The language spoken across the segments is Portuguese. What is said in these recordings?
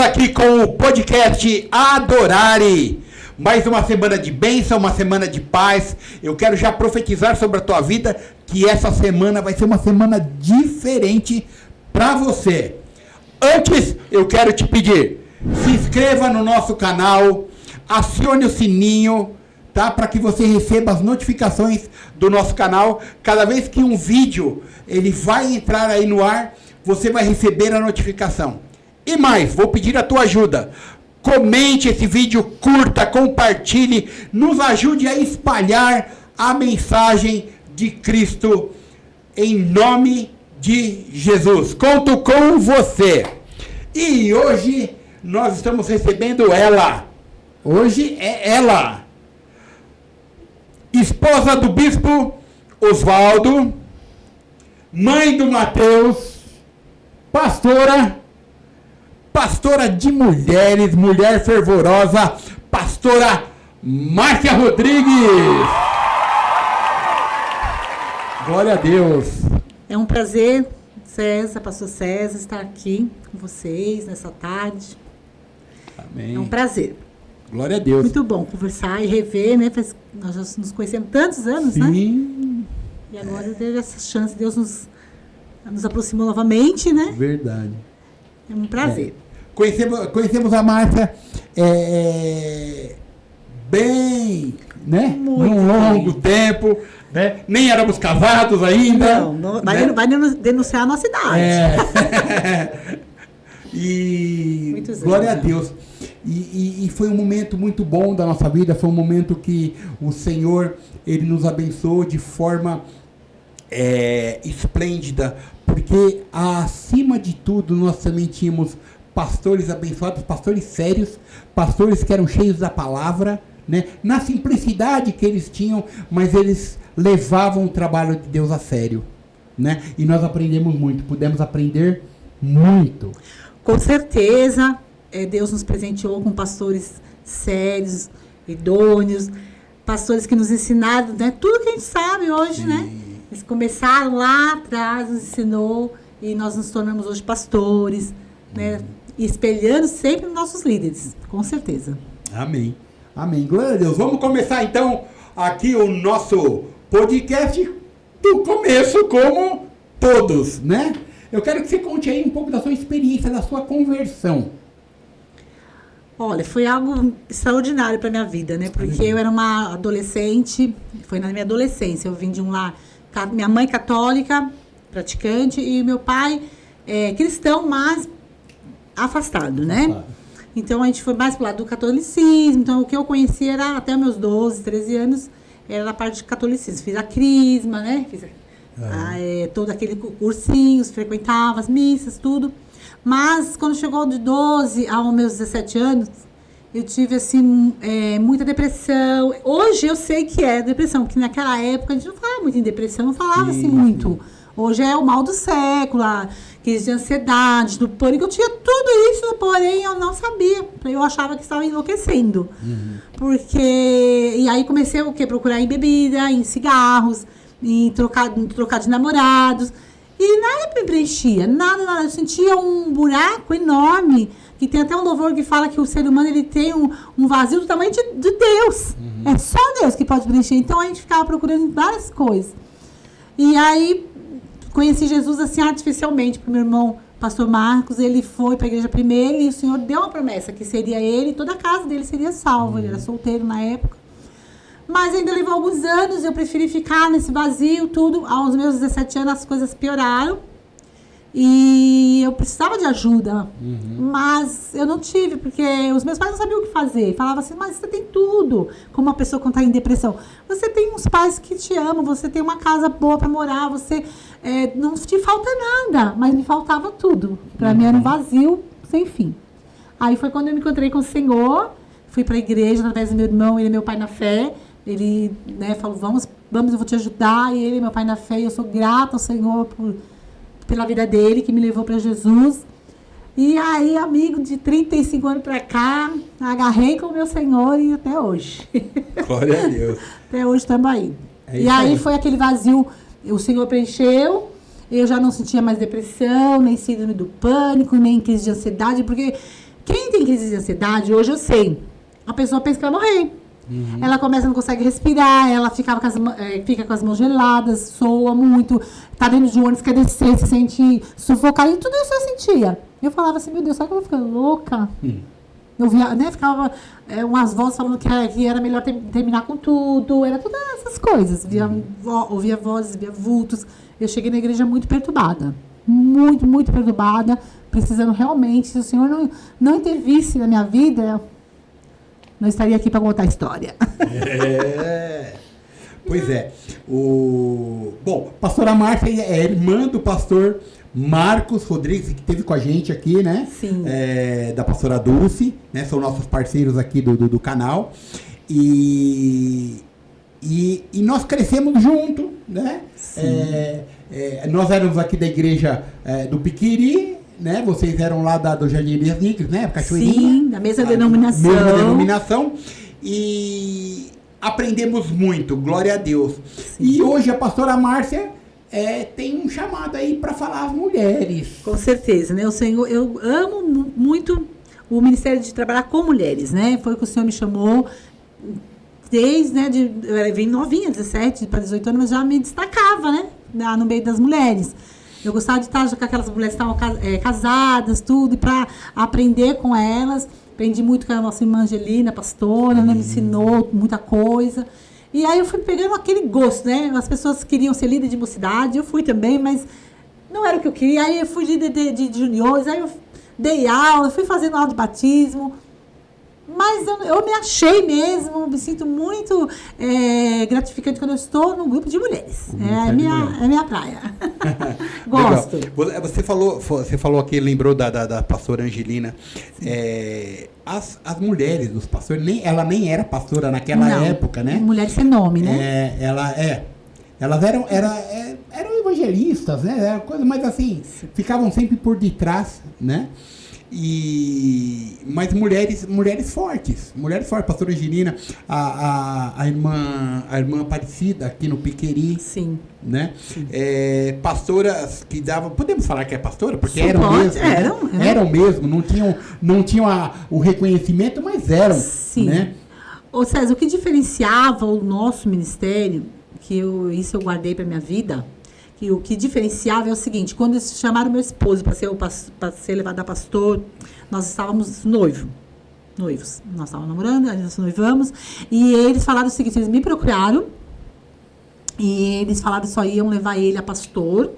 aqui com o podcast Adorare. Mais uma semana de bênção, uma semana de paz. Eu quero já profetizar sobre a tua vida que essa semana vai ser uma semana diferente para você. Antes, eu quero te pedir, se inscreva no nosso canal, acione o sininho, tá? Para que você receba as notificações do nosso canal. Cada vez que um vídeo ele vai entrar aí no ar, você vai receber a notificação. E mais, vou pedir a tua ajuda. Comente esse vídeo, curta, compartilhe, nos ajude a espalhar a mensagem de Cristo em nome de Jesus. Conto com você. E hoje nós estamos recebendo ela. Hoje é ela. Esposa do bispo Oswaldo, mãe do Mateus, pastora de mulheres, mulher fervorosa, pastora Márcia Rodrigues. Glória a Deus. É um prazer, pastor César, estar aqui com vocês nessa tarde. Amém. É um prazer. Glória a Deus. Muito bom conversar e rever, né? Nós já nos conhecemos tantos anos, Sim. né? E agora teve essa chance, Deus nos aproximou novamente, né? Verdade. É um prazer. Conhecemos a Márcia bem, né? Num longo tempo, né? Nem éramos casados ainda. Não, né? vai denunciar a nossa idade. E muitos glória anos, a Deus. E foi um momento muito bom da nossa vida, foi um momento que o Senhor, Ele nos abençoou de forma esplêndida, porque acima de tudo nós também tínhamos pastores abençoados, pastores sérios, pastores que eram cheios da palavra, né? Na simplicidade que eles tinham, mas eles levavam o trabalho de Deus a sério, né? E nós aprendemos muito, pudemos aprender muito. Com certeza, Deus nos presenteou com pastores sérios, idôneos, pastores que nos ensinaram, né, tudo que a gente sabe hoje, né? Eles começaram lá atrás, nos ensinou e nós nos tornamos hoje pastores, né? E espelhando sempre os nossos líderes, com certeza. Amém. Amém. Glória a Deus. Vamos começar então aqui o nosso podcast do começo, como todos, né? Eu quero que você conte aí um pouco da sua experiência, da sua conversão. Olha, foi algo extraordinário para minha vida, né? Porque eu era uma adolescente, foi na minha adolescência, eu vim de um lar, minha mãe católica, praticante, e meu pai cristão, mas afastado, né? Então a gente foi mais pro lado do catolicismo, então o que eu conhecia era até meus 12, 13 anos, era a parte de catolicismo. Fiz a crisma, né? Fiz todo aquele cursinhos, frequentava as missas, tudo. Mas quando chegou de 12 aos meus 17 anos, eu tive assim, muita depressão. Hoje eu sei que é depressão, porque naquela época a gente não falava muito em depressão, não falava assim muito. Hoje é o mal do século, a crise de ansiedade, do pânico. Eu tinha tudo isso, porém eu não sabia. Eu achava que estava enlouquecendo. E aí comecei o quê? Procurar em bebida, em cigarros, em trocar de namorados. E nada me preenchia, nada. Eu sentia um buraco enorme, que tem até um louvor que fala que o ser humano ele tem um vazio do tamanho de Deus. É só Deus que pode preencher. Então a gente ficava procurando várias coisas. E aí conheci Jesus assim artificialmente, porque meu irmão, pastor Marcos, ele foi para a igreja primeiro e o Senhor deu uma promessa que seria ele, toda a casa dele seria salva. Ele era solteiro na época. Mas ainda levou alguns anos, eu preferi ficar nesse vazio, tudo. Aos meus 17 anos as coisas pioraram. E eu precisava de ajuda. Mas eu não tive, porque os meus pais não sabiam o que fazer. Falavam assim, mas você tem tudo. Como uma pessoa quando está em depressão. Você tem uns pais que te amam, você tem uma casa boa para morar, você não te falta nada. Mas me faltava tudo. Para mim era um vazio sem fim. Aí foi quando eu me encontrei com o Senhor. Fui para a igreja através do meu irmão, ele é meu pai na fé. Ele, né, falou, vamos, eu vou te ajudar. E ele é meu pai na fé. E eu sou grata ao Senhor pela vida dele, que me levou para Jesus. E aí, amigo, de 35 anos para cá, agarrei com o meu Senhor e até hoje. Glória a Deus. Até hoje estamos aí. E aí foi aquele vazio, o Senhor preencheu, eu já não sentia mais depressão, nem síndrome do pânico, nem crise de ansiedade, porque Quem tem crise de ansiedade, hoje eu sei, a pessoa pensa que vai morrer. Ela começa, não consegue respirar, ela fica com as mãos geladas, soa muito, tá dentro de ônibus, quer descer, se sente sufocada, e tudo isso eu sentia. Eu falava assim, meu Deus, será que eu vou ficar louca? Eu via, né, ficava umas vozes falando que era melhor terminar com tudo, era todas essas coisas. Ouvia vozes, via vultos. Eu cheguei na igreja muito perturbada, muito, muito perturbada, precisando realmente, se o Senhor não intervisse na minha vida, não estaria aqui para contar a história. Pois é. Bom, pastora Márcia é irmã do pastor Marcos Rodrigues, que esteve com a gente aqui, né? Sim. Da pastora Dulce, né? São nossos parceiros aqui do canal. E nós crescemos junto, né? Nós éramos aqui da igreja do Piquiri, né? Vocês eram lá do Jardim Elias Nigres, né? Cachoeirinha. Sim, da mesma denominação. Mesma denominação. E aprendemos muito, glória a Deus. Sim. E hoje a pastora Márcia tem um chamado aí para falar às mulheres. Com certeza, né? O Senhor, eu amo muito o ministério de trabalhar com mulheres, né? Foi o que o Senhor me chamou desde, né? Eu vim novinha, 17 para 18 anos, mas já me destacava, né? No meio das mulheres. Eu gostava de estar com aquelas mulheres que estavam casadas, tudo, e para aprender com elas. Aprendi muito com a nossa irmã Angelina, pastora, né? Me ensinou muita coisa. E aí eu fui pegando aquele gosto, né? As pessoas queriam ser líder de mocidade, eu fui também, mas não era o que eu queria. Aí eu fui líder de juniores, aí eu dei aula, fui fazendo aula de batismo. Mas eu me achei mesmo, me sinto muito gratificante quando eu estou num grupo de mulheres. É minha praia. Gosto. Legal. Você falou aqui, lembrou da pastora Angelina. As mulheres dos pastores, ela nem era pastora naquela época, né? Mulheres sem nome, né? Elas eram evangelistas, né? Era coisa mais assim, ficavam sempre por detrás, né? Mas mulheres fortes, pastora Angelina, a irmã Aparecida aqui no Piqueri, sim, né? Sim. Pastoras que davam, podemos falar que é pastora, porque eram mesmo, não tinham o reconhecimento, mas eram, sim, né? Ô César, o que diferenciava o nosso ministério, isso eu guardei para minha vida. E o que diferenciava é o seguinte, quando eles chamaram meu esposo para ser levado a pastor, nós estávamos noivos. Nós estávamos namorando, nós noivamos, e eles falaram o seguinte, eles me procuraram, e eles falaram que só iam levar ele a pastor,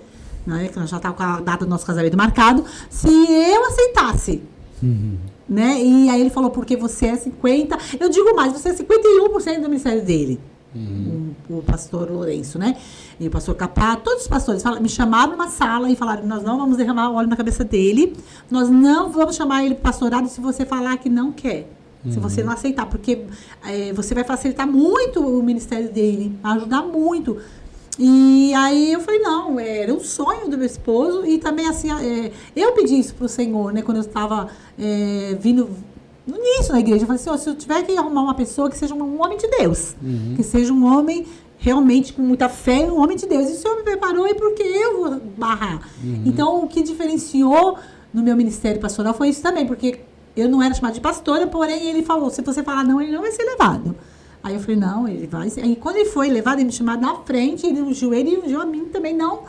né, que nós já estávamos com a data do nosso casamento marcado, se eu aceitasse. Né? E aí ele falou, porque você é 50%, eu digo mais, você é 51% do ministério dele. O pastor Lourenço, né? E o pastor Capá, todos os pastores me chamaram numa sala e falaram, nós não vamos derramar óleo na cabeça dele, nós não vamos chamar ele para pastorado se você falar que não quer, se você não aceitar, porque você vai facilitar muito o ministério dele, ajudar muito. E aí eu falei, não, era um sonho do meu esposo, e também assim, eu pedi isso pro Senhor, né? Quando eu estava vindo no início da igreja, eu falei assim, se eu tiver que arrumar uma pessoa que seja um homem de Deus, que seja um homem realmente com muita fé, um homem de Deus. E o Senhor me preparou, e porque eu vou barrar? Então, o que diferenciou no meu ministério pastoral foi isso também, porque eu não era chamada de pastora, porém ele falou, se você falar não, ele não vai ser levado. Aí eu falei, não, ele vai ser. Aí quando ele foi levado, ele me chamou na frente, ele ungiu ele e ungiu a mim também, não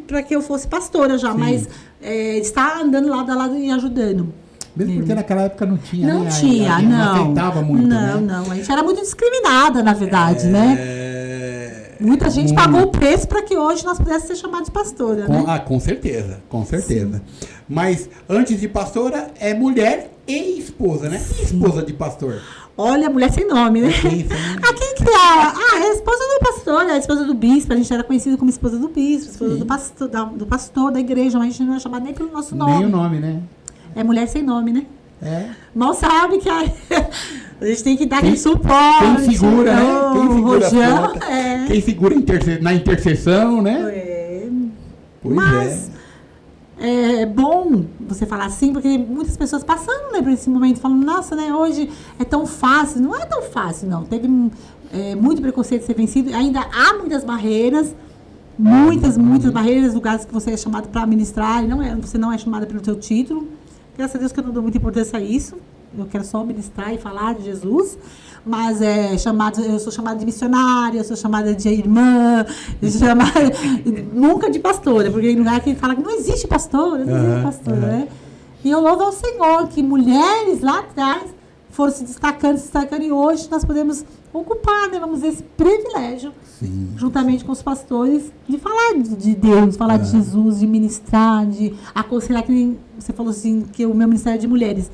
para que eu fosse pastora já, mas estar andando lado a lado e ajudando. Mesmo porque naquela época não tinha, não né? tinha, não aceitava muito, não. A gente era muito discriminada, na verdade, né? Muita gente pagou o preço para que hoje nós pudéssemos ser chamados de pastora, né? Com certeza. Sim. Mas antes de pastora, é mulher e esposa, né? E esposa de pastor? Olha, mulher sem nome, né? Quem que é? É a esposa do pastor, a esposa do bispo. A gente era conhecido como esposa do bispo, esposa do pastor da igreja, mas a gente não era chamado nem pelo nosso nome. Nem o nome, né? É mulher sem nome, né? Mal sabe que a gente tem que dar aquele suporte. Quem segura, né? Quem segura na intercessão, né? Mas é bom você falar assim, porque muitas pessoas passando, né, por esse momento, falando, nossa, né, hoje é tão fácil. Não é tão fácil, não. Teve muito preconceito a ser vencido. Ainda há muitas barreiras. Muitas barreiras, lugares que você é chamado para ministrar, e você não é chamada pelo seu título, Graças a Deus que eu não dou muita importância a isso. Eu quero só ministrar e falar de Jesus. Mas eu sou chamada de missionária, eu sou chamada de irmã, nunca de pastora, porque tem lugar que fala que não existe pastora, né? E eu louvo ao Senhor que mulheres lá atrás foram se destacando, e hoje nós podemos ocupar, né, vamos dizer, esse privilégio, sim, juntamente com os pastores, de falar de Deus, falar de Jesus, de ministrar, de aconselhar, que nem você falou assim, que o meu ministério é de mulheres.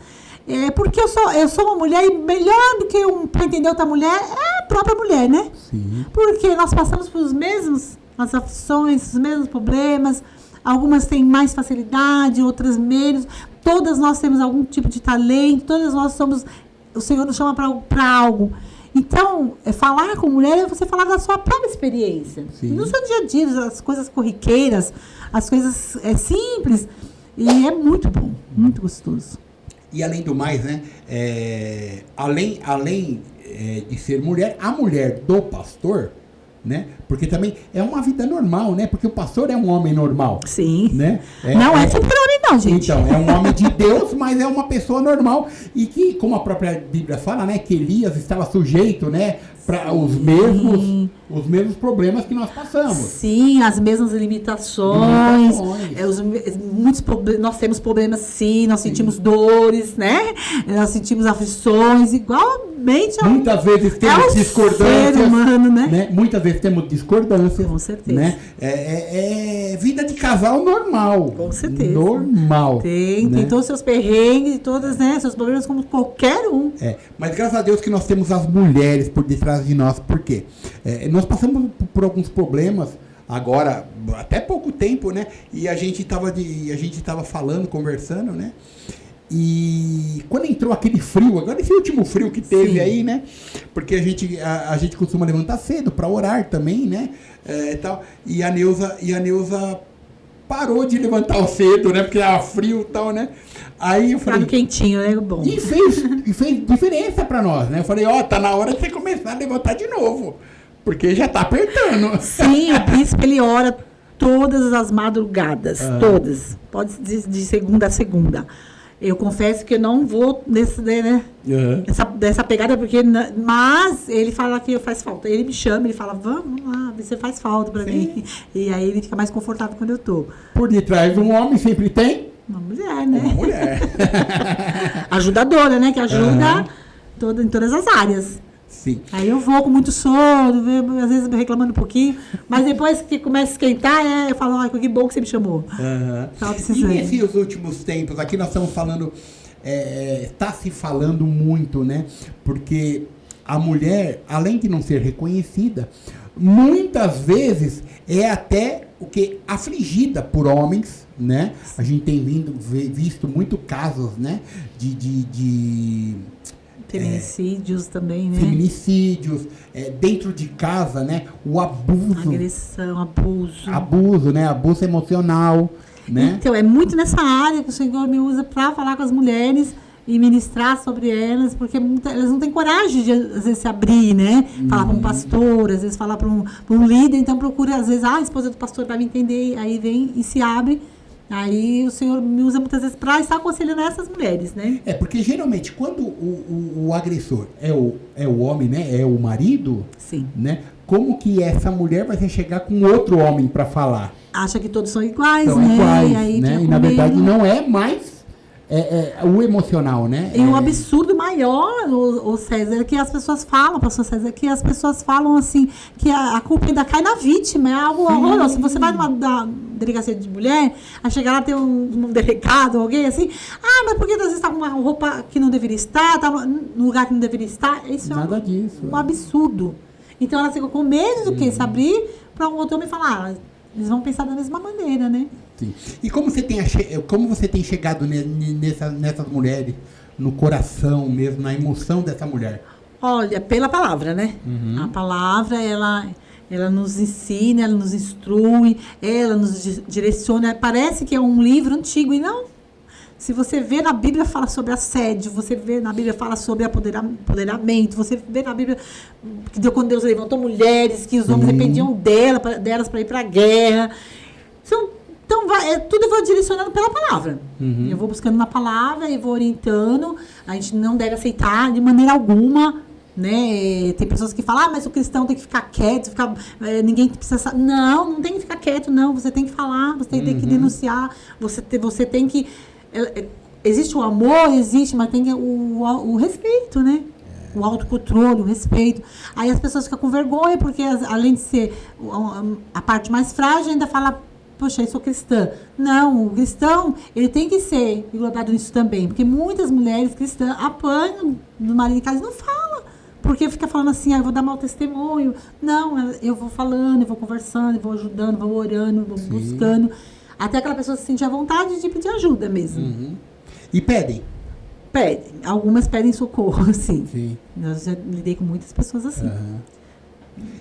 Porque eu sou uma mulher, e melhor do que para entender outra mulher é a própria mulher, né? Sim. Porque nós passamos por as aflições, os mesmos problemas, algumas têm mais facilidade, outras menos, todas nós temos algum tipo de talento, todas nós o Senhor nos chama para algo. Então, falar com mulher é você falar da sua própria experiência. Sim. No seu dia a dia, as coisas corriqueiras, as coisas simples, e é muito bom, muito gostoso. E além do mais, né, além de ser mulher, a mulher do pastor, né, porque também é uma vida normal, né, porque o pastor é um homem normal. Sim. Né? Não é super-homem não, gente. Então, é um homem de Deus, mas é uma pessoa normal e que, como a própria Bíblia fala, né, que Elias estava sujeito, né, para os mesmos problemas que nós passamos. Sim, as mesmas limitações. Nós temos problemas, sim, nós sentimos dores, né? Nós sentimos aflições, igualmente muitas vezes temos discordâncias. Ser humano, né? Muitas vezes temos discordâncias. Com certeza. Né? É vida de casal normal. Com certeza. Normal. Tem todos os seus perrengues, todos, né, seus problemas como qualquer um. Mas graças a Deus que nós temos as mulheres por detrás de nós. Por quê? Nós passamos por alguns problemas agora, até pouco tempo, né? E a gente tava falando, conversando, né? E quando entrou aquele frio, agora esse último frio que teve, sim, aí, né? Porque a gente costuma levantar cedo para orar também, né? Tal. E a Neuza parou de levantar cedo, né? Porque tava frio e tal, né? Aí eu falei... quentinho, né? Bom. E fez diferença para nós, né? Eu falei, tá na hora de você começar a levantar de novo, porque já tá apertando. Sim, o príncipe, ele ora todas as madrugadas, todas. Pode de segunda a segunda. Eu confesso que eu não vou dessa pegada, porque... Mas ele fala que faz falta. Ele me chama, ele fala, vamos lá, você faz falta pra mim. E aí ele fica mais confortável quando eu tô. Por detrás de um homem sempre tem... Uma mulher, né? Uma mulher. Ajudadora, né? Que ajuda em todas as áreas. Sim. Aí eu vou com muito sono, às vezes reclamando um pouquinho, mas depois que começa a esquentar, eu falo, que bom que você me chamou. Tava precisando. E nesses últimos tempos, aqui nós estamos falando, está se falando muito, né? Porque a mulher, além de não ser reconhecida, muitas vezes é até afligida por homens, né? A gente tem visto muito casos, né? De feminicídios também, né? Feminicídios, dentro de casa, né? O abuso. Agressão, abuso. Abuso, né? Abuso emocional, né? Então, é muito nessa área que o Senhor me usa para falar com as mulheres e ministrar sobre elas, porque elas não têm coragem de, às vezes, se abrir, né? Falar para um pastor, às vezes falar para um líder, então procura, às vezes, a esposa do pastor vai me entender, aí vem e se abre. Aí o Senhor me usa muitas vezes para estar aconselhando essas mulheres, né? Porque geralmente quando o agressor é o homem, né? É o marido, sim, né? Como que essa mulher vai chegar com outro homem para falar? Acha que todos são iguais, são né? Iguais, e aí né? E na verdade não é mais o emocional, né? E um absurdo maior, o César, que as pessoas falam, pastor César, que as pessoas falam assim, que a culpa ainda cai na vítima, é algo horroroso. Se você vai numa delegacia de mulher, a chegar lá tem um delegado, alguém assim, mas por que às vezes está com uma roupa que não deveria estar, está no lugar que não deveria estar? Isso nada disso. Um absurdo. Então ela fica com medo do que? Se abrir para um outro homem falar, eles vão pensar da mesma maneira, né? Sim. E como você tem chegado nessas mulheres, no coração mesmo, na emoção dessa mulher? Olha, pela palavra, né? A palavra, ela nos ensina, ela nos instrui, ela nos direciona. Parece que é um livro antigo, e não. Se você vê na Bíblia, fala sobre assédio, você vê na Bíblia, fala sobre apoderamento, você vê na Bíblia que quando Deus levantou mulheres, que os homens dependiam delas para ir para a guerra. São Então, tudo eu vou direcionando pela palavra. Eu vou buscando na palavra e vou orientando. A gente não deve aceitar de maneira alguma, né? Tem pessoas que falam, mas o cristão tem que ficar quieto, ninguém precisa saber. Não tem que ficar quieto, não. Você tem que falar, você tem que denunciar, você tem que... Existe o amor, mas tem o respeito, né? O autocontrole, o respeito. Aí as pessoas ficam com vergonha, porque além de ser a parte mais frágil, ainda fala, poxa, eu sou cristã. Não, o cristão, ele tem que ser englobado nisso também, porque muitas mulheres cristãs apanham do marido em casa e não falam, porque fica falando assim, eu vou dar mau testemunho. Não, eu vou falando, eu vou conversando, eu vou ajudando, vou orando, vou buscando, até aquela pessoa se sentir à vontade de pedir ajuda mesmo. E pedem? Pedem. Algumas pedem socorro, assim. Sim. Eu já lidei com muitas pessoas assim.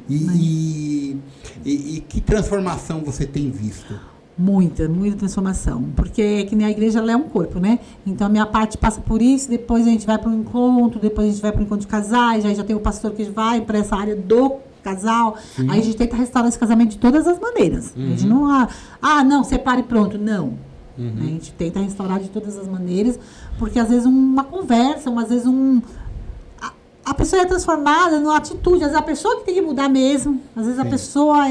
E que transformação você tem visto? Muita transformação. Porque que nem a igreja, ela é um corpo, né? Então a minha parte passa por isso, depois a gente vai para o encontro, depois a gente vai para o encontro de casais, aí já tem o pastor que vai para essa área do casal. Aí a gente tenta restaurar esse casamento de todas as maneiras. A gente não... não, separe e pronto. Não. A gente tenta restaurar de todas as maneiras, porque às vezes uma conversa, às vezes a pessoa é transformada numa atitude, às vezes a pessoa que tem que mudar mesmo, às vezes a pessoa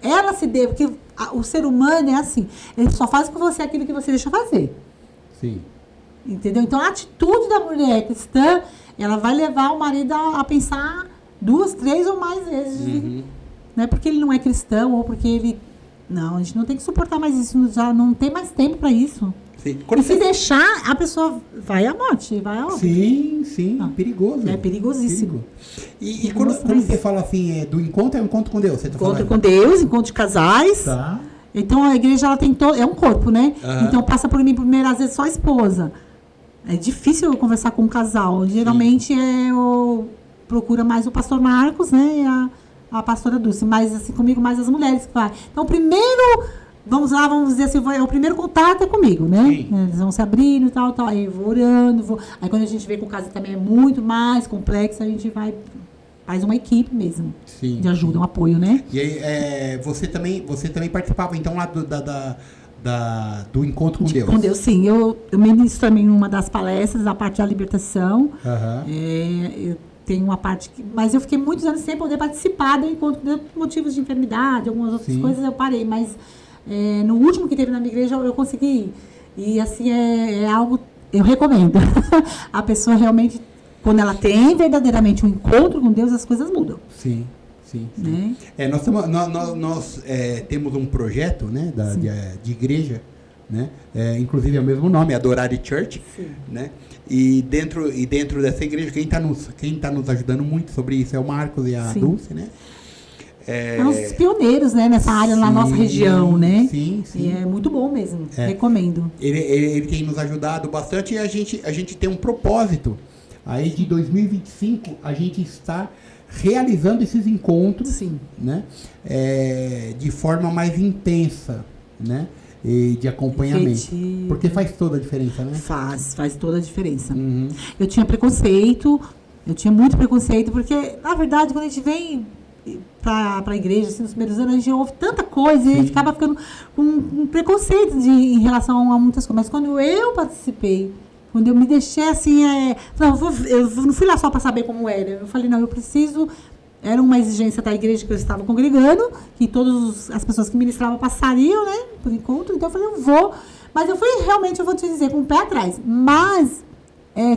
ela se dê, porque o ser humano é assim, ele só faz com você aquilo que você deixa fazer. Sim. Entendeu? Então a atitude da mulher cristã, ela vai levar o marido a pensar 2, 3 ou mais vezes, não é porque ele não é cristão ou porque ele... Não, a gente não tem que suportar mais isso, já não tem mais tempo para isso. Sim. E se deixar, a pessoa vai à morte, vai à óbito. Sim, perigoso. É perigosíssimo. E quando você fala assim, do encontro, é um encontro com Deus? Você tá encontro com Deus, encontro de casais. Tá. Então a igreja, ela tem é um corpo, né? Então passa por mim primeiro, às vezes só a esposa. É difícil eu conversar com um casal. Geralmente eu procuro mais o pastor Marcos, né? E a pastora Dulce, mas assim, comigo mais as mulheres que vai. Então, primeiro, vamos dizer assim, o primeiro contato é comigo, né? Eles vão se abrindo e tal, aí eu vou orando, aí quando a gente vê que o caso também é muito mais complexo, a gente faz uma equipe mesmo, de ajuda, um apoio, né? E aí, você também participava, então, lá do encontro com Deus? Com Deus, sim. Eu ministro também uma das palestras, a parte da libertação. Eu tenho uma parte mas eu fiquei muitos anos sem poder participar do encontro por motivos de enfermidade, algumas outras coisas eu parei, mas no último que teve na minha igreja eu consegui ir. E assim, é algo, eu recomendo. A pessoa realmente, quando ela tem verdadeiramente um encontro com Deus, as coisas mudam. Sim. Né? Nós temos um projeto, né, de igreja, né? Inclusive é o mesmo nome, Adorare Church, né? E dentro dessa igreja, quem tá nos ajudando muito sobre isso é o Marcos e a Dulce, né? São os pioneiros, né, nessa área na nossa região, né? Sim. E é muito bom mesmo, recomendo. Ele tem nos ajudado bastante e a gente tem um propósito. Aí de 2025 a gente está realizando esses encontros, né? De forma mais intensa, né? E de acompanhamento. Efetivo. Porque faz toda a diferença, né? Faz toda a diferença. Eu tinha preconceito, eu tinha muito preconceito, porque, na verdade, quando a gente vem para a igreja, assim, nos primeiros anos, a gente ouve tanta coisa e a gente acaba ficando com um preconceito em relação a muitas coisas. Mas quando eu participei, quando eu me deixei assim, eu não fui lá só para saber como era. Eu falei, não, eu preciso... Era uma exigência da igreja que eu estava congregando, que todas as pessoas que ministravam passariam, né, por encontro. Então eu falei, eu vou. Mas eu fui realmente, eu vou te dizer, com o pé atrás. Mas,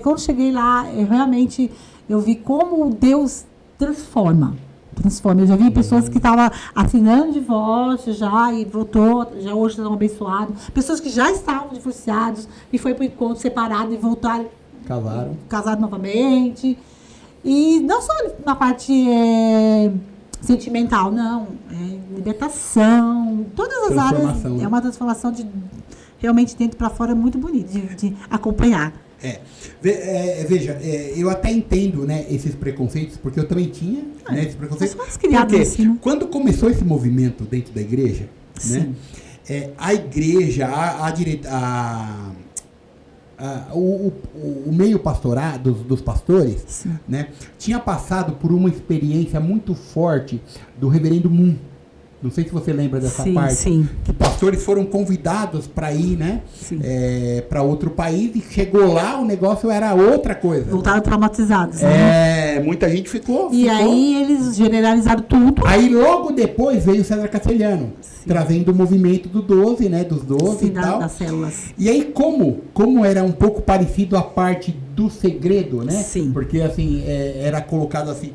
quando cheguei lá, eu vi como Deus transforma. Eu já vi pessoas que estavam assinando divórcio já e voltou, já hoje estão abençoados. Pessoas que já estavam divorciados e foi para o encontro separado e voltaram. Casaram novamente. E não só na parte sentimental, não. Libertação, todas as áreas. É uma transformação realmente dentro para fora muito bonito de acompanhar. Veja, eu até entendo, né, esses preconceitos, porque eu também tinha, né, esses preconceitos. Porque assim, quando começou esse movimento dentro da igreja, né, a igreja, o meio pastorado dos pastores, né, tinha passado por uma experiência muito forte do reverendo Moon, Não sei se você lembra dessa Sim, parte. sim. Que pastores foram convidados para ir, né? Sim. Para outro país e chegou lá, o negócio era outra coisa. Voltaram traumatizados, né? Muita gente ficou. E aí eles generalizaram tudo. Aí logo depois veio o César Castelhano, trazendo o movimento do 12, né? Dos 12 Sim, e tal. das células. E aí como era um pouco parecido a parte do segredo, né? Sim. Porque assim, era colocado assim,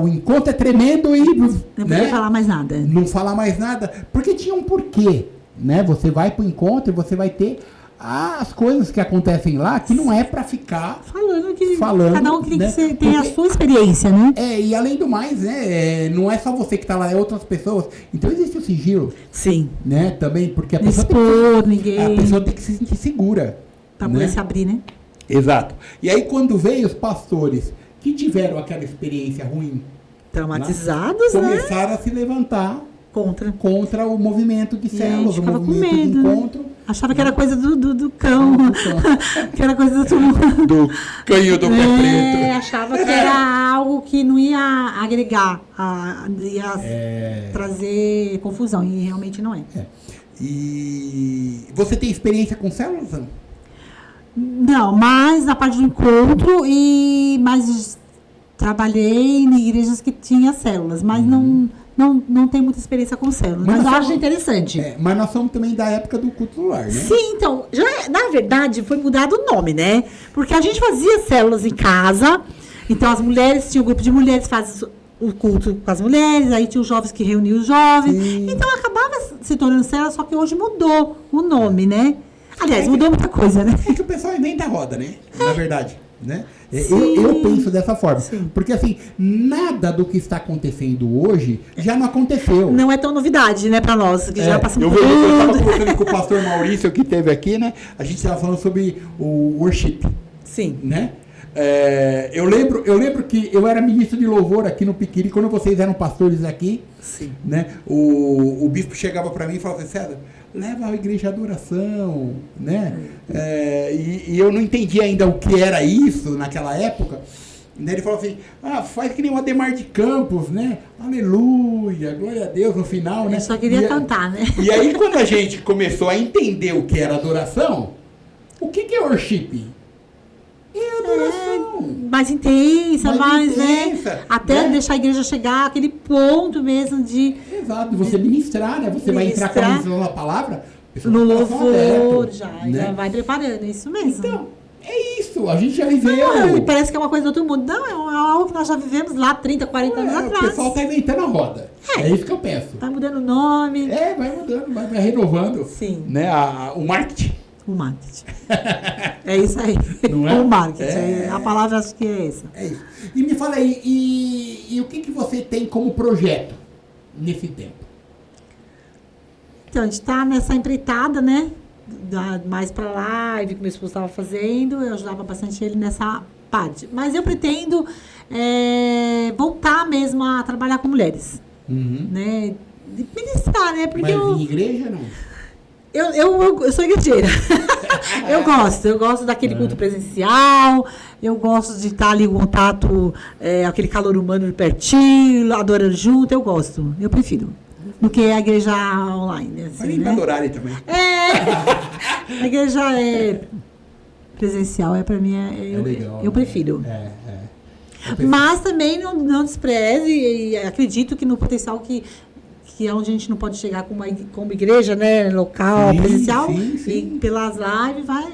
o encontro é tremendo e... Não né? podia falar mais nada. Não falar mais nada, porque tinha um porquê, né? Você vai pro encontro e você vai ter as coisas que acontecem lá, que não é para ficar falando, cada um tem né? que ter a sua experiência, né? E além do mais, né? Não é só você que tá lá, é outras pessoas. Então existe o sigilo. Sim. Né? Também, porque a Não pessoa, expor ninguém. A pessoa tem que se sentir segura. Pra né? poder se abrir, né? Exato. E aí quando veio os pastores que tiveram aquela experiência ruim, traumatizados, né? começaram a se levantar contra o movimento de células, o movimento de encontro. Achava que era coisa do cão. Que era coisa do canho do pé preto. Achava que era algo que não ia agregar, ia trazer confusão. E realmente não é. E você tem experiência com células? Não, mais na parte do encontro mas trabalhei em igrejas que tinham células, mas não tem muita experiência com células, mas eu acho interessante. Mas nós somos também da época do culto do lar, né? Sim, então, na verdade, foi mudado o nome, né? Porque a gente fazia células em casa, então as mulheres, tinha um grupo de mulheres que fazia o culto com as mulheres, aí tinha os jovens que reuniam os jovens, então acabava se tornando célula, só que hoje mudou o nome, né? Aliás, mudou muita coisa, né? É que o pessoal inventa a roda, né? Na verdade, né? Eu penso dessa forma. Sim. Porque, assim, nada do que está acontecendo hoje já não aconteceu. Não é tão novidade, né, pra nós, que já passamos por tudo. Eu estava conversando com o pastor Maurício, que esteve aqui, né? A gente estava falando sobre o worship. Sim. Né? Eu lembro que eu era ministro de louvor aqui no Piquiri, quando vocês eram pastores aqui. Sim. Né? O bispo chegava para mim e falava assim, César, leva a igreja à adoração, né? E eu não entendia ainda o que era isso naquela época. Né? Ele falou assim, faz que nem o Ademar de Campos, né? Aleluia, glória a Deus no final, né? Eu só queria cantar, né? E aí quando a gente começou a entender o que era adoração, o que é worship? É adoração. Mais intensa, mais, intensa, né? Até deixar a igreja chegar àquele ponto mesmo de... Exato, você ministrar, né? Você vai entrar com a missão na palavra, no louvor, já vai preparando, é isso mesmo. Então, é isso, a gente já viveu. Parece que é uma coisa do outro mundo. Não, é algo que nós já vivemos lá 30, 40 anos atrás. O pessoal está inventando a roda. É isso que eu penso. Vai mudando o nome. Vai mudando, vai renovando. Sim. Né? O marketing. O marketing. É isso aí. Não é? O marketing. A palavra acho que é essa. É isso. E me fala aí, e o que você tem como projeto nesse tempo? Então, a gente está nessa empreitada, né? Mais para live, que meu esposo estava fazendo. Eu ajudava bastante ele nessa parte. Mas eu pretendo voltar mesmo a trabalhar com mulheres. Né? Ministrar, né? Porque em igreja, não? Eu sou igrejeira. Eu gosto daquele culto presencial, eu gosto de estar ali em contato, aquele calor humano de pertinho, adorando junto, eu gosto, eu prefiro. Do que a igreja online. Assim, Mas pra adorar aí também. A igreja presencial, pra mim, legal, eu prefiro. Mas também não despreze e acredito que no potencial que é onde a gente não pode chegar como igreja, né, local, presencial, sim. E pelas lives vai.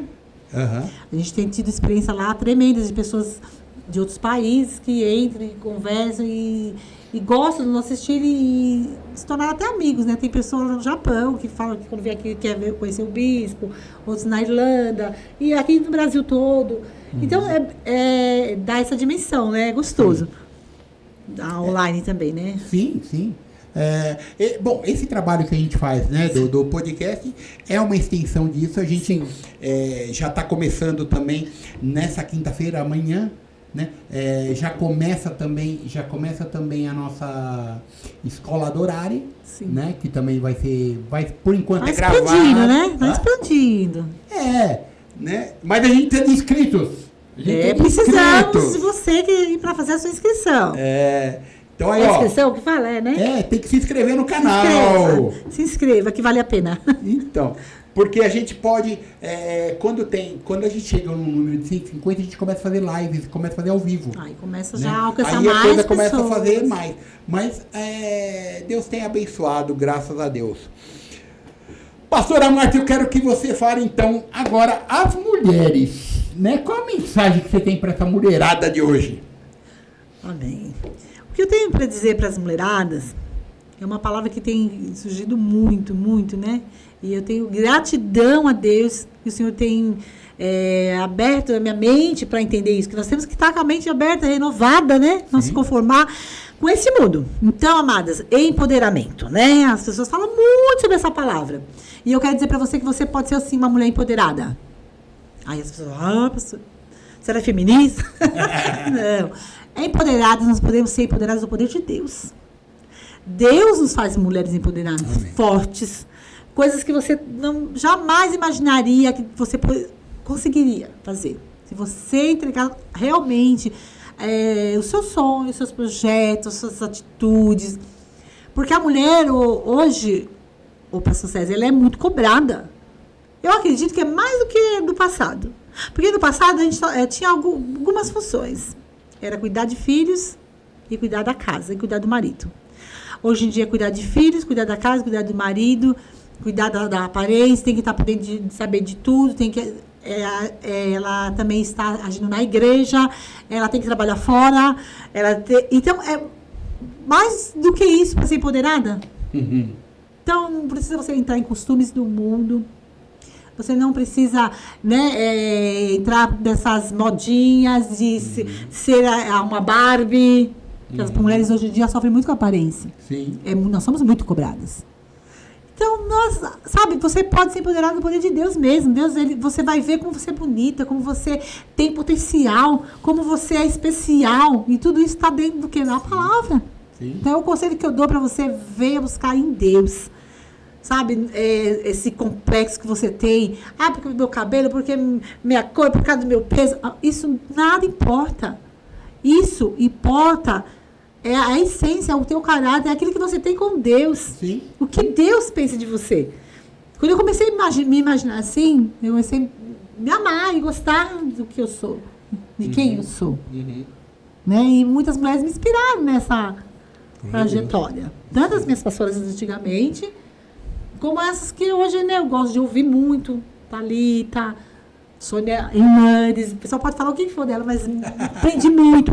A gente tem tido experiência lá tremendas de pessoas de outros países que entram e conversam e gostam do nosso estilo e se tornaram até amigos, né? Tem pessoas no Japão que falam que quando vem aqui quer conhecer o bispo, outros na Irlanda e aqui no Brasil todo. Então, dá essa dimensão, né? É gostoso. Online também, né? Sim. Bom, esse trabalho que a gente faz, né, do podcast é uma extensão disso. A gente já está começando também nessa quinta-feira, amanhã, né? Já começa também a nossa escola Adorare, né? Que também vai por enquanto gravado. Está expandindo, né? Está expandindo. Né? Mas a gente tem inscritos. Precisamos de você para fazer a sua inscrição. Então aí, É ó. inscrição que fala, né? Tem que se inscrever no canal. Se inscreva, que vale a pena. Então, porque a gente pode, quando a gente chega no número de 150, a gente começa a fazer lives, começa a fazer ao vivo. Aí começa né? já a alcançar Aí mais a coisa pessoas. começa a fazer mais. Mas Deus tem abençoado, graças a Deus. Pastora Marta, eu quero que você fale então agora as mulheres, né? Qual a mensagem que você tem para essa mulherada de hoje? Amém. O que eu tenho para dizer para as mulheradas é uma palavra que tem surgido muito, muito, né? E eu tenho gratidão a Deus que o Senhor tem aberto a minha mente para entender isso, que nós temos que estar com a mente aberta, renovada, né? Não se conformar com esse mundo. Então, amadas, empoderamento, né? As pessoas falam muito sobre essa palavra. E eu quero dizer para você que você pode ser, assim, uma mulher empoderada. Aí as pessoas, pastor, será feminista? Não. Empoderadas, nós podemos ser empoderadas do poder de Deus. Deus nos faz mulheres empoderadas, Amém. fortes, coisas que você jamais imaginaria que você conseguiria fazer. Se você entregar realmente os seus sonhos, os seus projetos, as suas atitudes. Porque a mulher hoje, o pastor César, ela é muito cobrada. Eu acredito que é mais do que do passado. Porque no passado a gente tinha algumas funções. Era cuidar de filhos e cuidar da casa e cuidar do marido. Hoje em dia, cuidar de filhos, cuidar da casa, cuidar do marido, cuidar da aparência, tem que estar podendo de saber de tudo, tem que, ela também está agindo na igreja, ela tem que trabalhar fora. Então, é mais do que isso para ser empoderada. Uhum. Então, não precisa você entrar em costumes do mundo. Você não precisa, né, entrar nessas modinhas de ser uma Barbie. As mulheres hoje em dia sofrem muito com a aparência. Sim. Nós somos muito cobradas. Então, você pode ser empoderado do poder de Deus mesmo. Você vai ver como você é bonita, como você tem potencial, como você é especial. E tudo isso está dentro do que? Na palavra. Sim. Então, o conselho que eu dou para você, venha buscar em Deus. Sabe, esse complexo que você tem. Porque o meu cabelo, porque minha cor, por causa do meu peso. Isso nada importa. Isso importa é a essência, o teu caráter, é aquilo que você tem com Deus. Sim. O que Deus pensa de você. Quando eu comecei a me imaginar assim, eu comecei a me amar e gostar do que eu sou, de quem eu sou. Uhum. Né? E muitas mulheres me inspiraram nessa trajetória. Tanto as minhas pastoras antigamente, como essas que hoje, né, eu gosto de ouvir muito. Thalita, Sônia Hernandes, o pessoal pode falar o que for dela, mas aprendi muito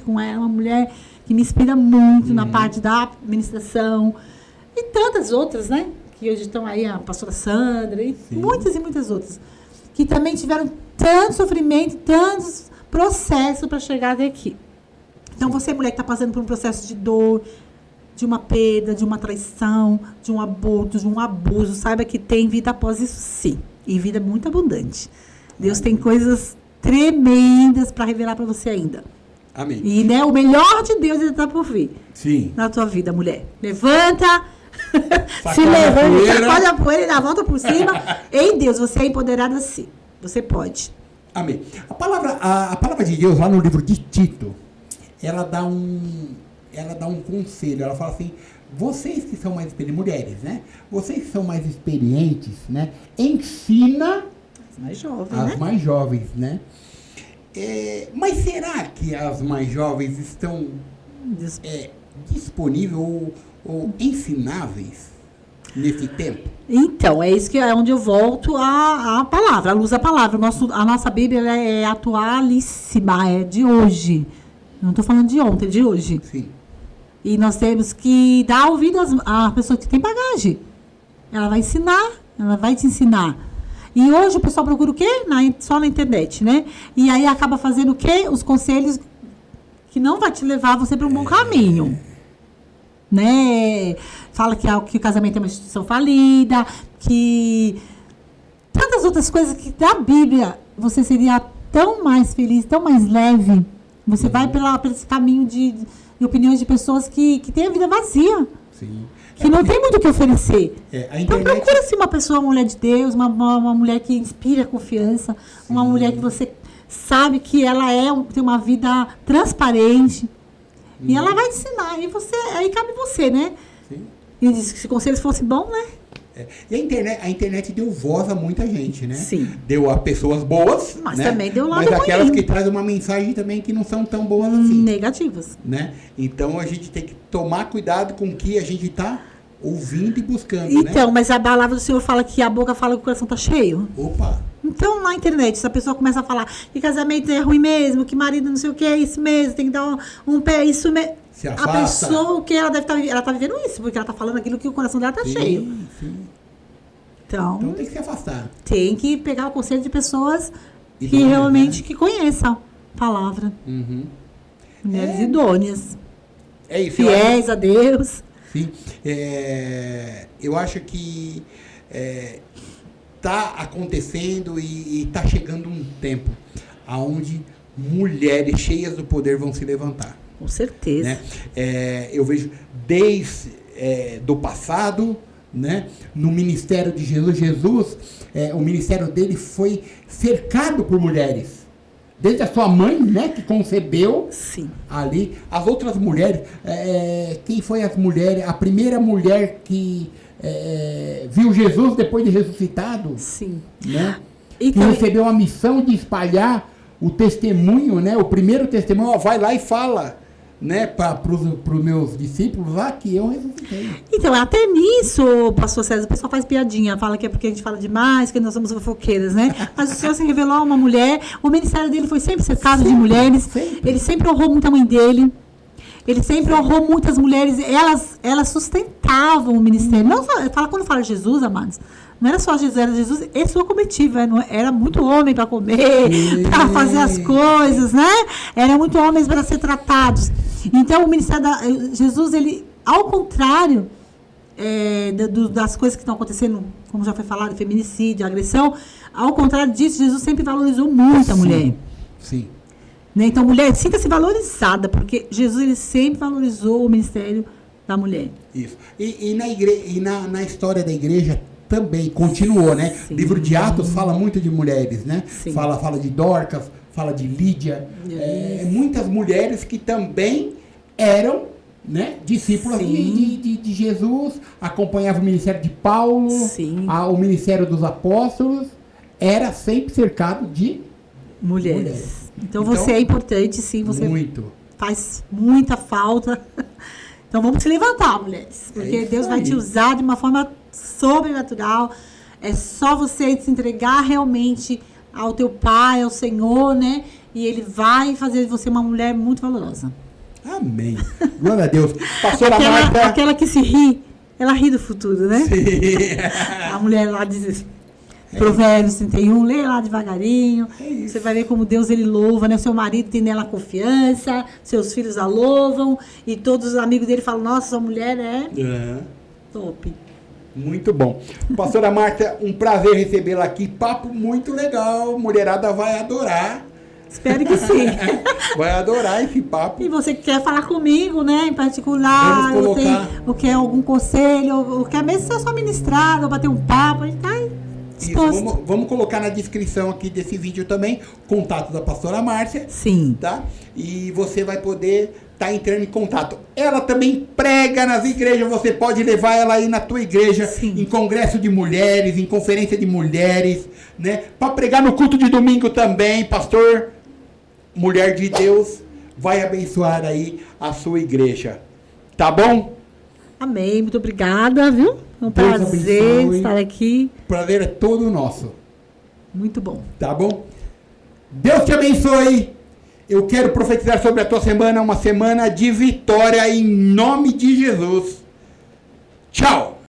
com ela. Uma mulher que me inspira muito na parte da administração. E tantas outras, né? Que hoje estão aí, a pastora Sandra, e muitas e muitas outras. Que também tiveram tanto sofrimento, tantos processos para chegar até aqui. Então, você, mulher que está passando por um processo de dor, de uma perda, de uma traição, de um aborto, de um abuso, saiba que tem vida após isso, sim. E vida muito abundante. Deus tem coisas tremendas para revelar para você ainda. Amém. E, né, o melhor de Deus ainda está por vir. Sim. Na tua vida, mulher. Levanta, se Sacode a levanta, poeira. sacode a poeira e dá a volta por cima. Em Deus, você é empoderada sim. Você pode. Amém. A palavra de Deus, lá no livro de Tito, ela dá um conselho. Ela fala assim: vocês que são mais experientes, mulheres, né? Vocês que são mais experientes, né? Ensina As mais jovens, as né? mais jovens, né? Mas será que as mais jovens estão disponíveis ou ensináveis nesse tempo? Então, é isso que é onde eu volto à palavra, à luz da palavra. A nossa Bíblia ela é atualíssima, é de hoje. Não estou falando de ontem, é de hoje. Sim. E nós temos que dar ouvido às pessoas que têm bagagem. Ela vai ensinar, ela vai te ensinar. E hoje o pessoal procura o quê? Só na internet, né? E aí acaba fazendo o quê? Os conselhos que não vai te levar você para um bom caminho. Né? Fala que o casamento é uma instituição falida, que tantas outras coisas que da Bíblia você seria tão mais feliz, tão mais leve. Você vai por esse caminho de opiniões de pessoas que têm a vida vazia. Sim. Que não tem muito o que oferecer. Então internet... procura-se uma pessoa, uma mulher de Deus, uma mulher que inspira confiança, sim, uma mulher que você sabe que ela tem uma vida transparente. E ela vai te ensinar. E aí cabe você, né? Sim. E se o conselho fosse bom, né? E a internet deu voz a muita gente, né? Sim. Deu a pessoas boas, Mas né? também deu lado Mas aquelas ruim. que trazem uma mensagem também que não são tão boas assim, Negativas. né? Então a gente tem que tomar cuidado com o que a gente está ouvindo e buscando, Então, né? mas a palavra do Senhor fala que a boca fala que o coração tá cheio. Opa! Então, na internet, se a pessoa começa a falar que casamento é ruim mesmo, que marido não sei o que, é isso mesmo, tem que dar um pé, isso mesmo. Se A afasta. pessoa, o que ela deve estar ela tá vivendo isso, porque ela tá falando aquilo que o coração dela tá cheio. Sim. Então, Então tem que se afastar. tem que pegar o conselho de pessoas que Idôneas, realmente né? que conheçam a palavra. Uhum. Mulheres idôneas, É isso. Eu acho- fiéis a Deus. Sim. Eu acho que está acontecendo e está chegando um tempo onde mulheres cheias do poder vão se levantar. Com certeza. Né? Eu vejo desde do passado, né? No ministério de Jesus, o ministério dele foi cercado por mulheres. Desde a sua mãe, né, que concebeu Sim. ali, as outras mulheres, quem foi as mulheres, a primeira mulher que viu Jesus depois de ressuscitado, Sim. né? E Que recebeu a missão de espalhar o testemunho, né? O primeiro testemunho, ó, vai lá e fala, né, para os meus discípulos lá que eu ressuscitei. Então, até nisso, pastor César, o pessoal faz piadinha, fala que é porque a gente fala demais, que nós somos fofoqueiras, né? Mas o Senhor se revelou a uma mulher, o ministério dele foi sempre cercado de mulheres, ele sempre honrou muito a mãe dele, ele sempre honrou muitas mulheres, elas sustentavam o ministério. Não só, quando fala Jesus, amados, não era só Jesus, era Jesus e sua comitiva, era muito homem para comer, para fazer as coisas, né? Era muito homens para ser tratados. Então, o ministério Jesus, ele, ao contrário das coisas que estão acontecendo, como já foi falado, feminicídio, agressão, ao contrário disso, Jesus sempre valorizou muito a mulher. Sim. Né? Então, mulher, sinta-se valorizada, porque Jesus ele sempre valorizou o ministério da mulher. Isso. E na história da igreja também continuou, né? Sim. O livro de Atos fala muito de mulheres, né? Sim. Fala de Dorcas, fala de Lídia. Muitas mulheres que também eram, né, discípulas de Jesus, acompanhavam o ministério de Paulo, Sim. O ministério dos apóstolos, era sempre cercado de Mulheres. Então, você é importante, sim, você muito. faz muita falta. Então, vamos se levantar, mulheres. Porque isso Deus vai aí. te usar de uma forma sobrenatural. É só você se entregar realmente ao teu Pai, ao Senhor, né? E Ele vai fazer de você uma mulher muito valorosa. Amém. Glória a Deus. Pastora Aquela, Marta. aquela que se ri, ela ri do futuro, né? Sim. A mulher lá diz... Provérbios 31, lê lá devagarinho. Você vai ver como Deus ele louva, né? Seu marido tem nela confiança, seus filhos a louvam, e todos os amigos dele falam: nossa, essa mulher é top. Muito bom. Pastora Marta, um prazer recebê-la aqui. Papo muito legal. Mulherada vai adorar. Espero que sim. Vai adorar esse papo. E você que quer falar comigo, né, em particular, Vamos colocar. ou quer algum conselho, ou quer mesmo ser só ministrado, ou bater um papo, a gente tá disposto. Isso, vamos colocar na descrição aqui desse vídeo também contato da pastora Márcia, Sim. tá? E você vai poder estar entrando em contato. Ela também prega nas igrejas, você pode levar ela aí na tua igreja, Sim. em congresso de mulheres, em conferência de mulheres, né? Para pregar no culto de domingo também, pastor, mulher de Deus, vai abençoar aí a sua igreja. Tá bom? Amém, muito obrigada, viu? É um Deus prazer abençoe. estar aqui. O prazer é todo nosso. Muito bom. Tá bom? Deus te abençoe. Eu quero profetizar sobre a tua semana, uma semana de vitória em nome de Jesus. Tchau!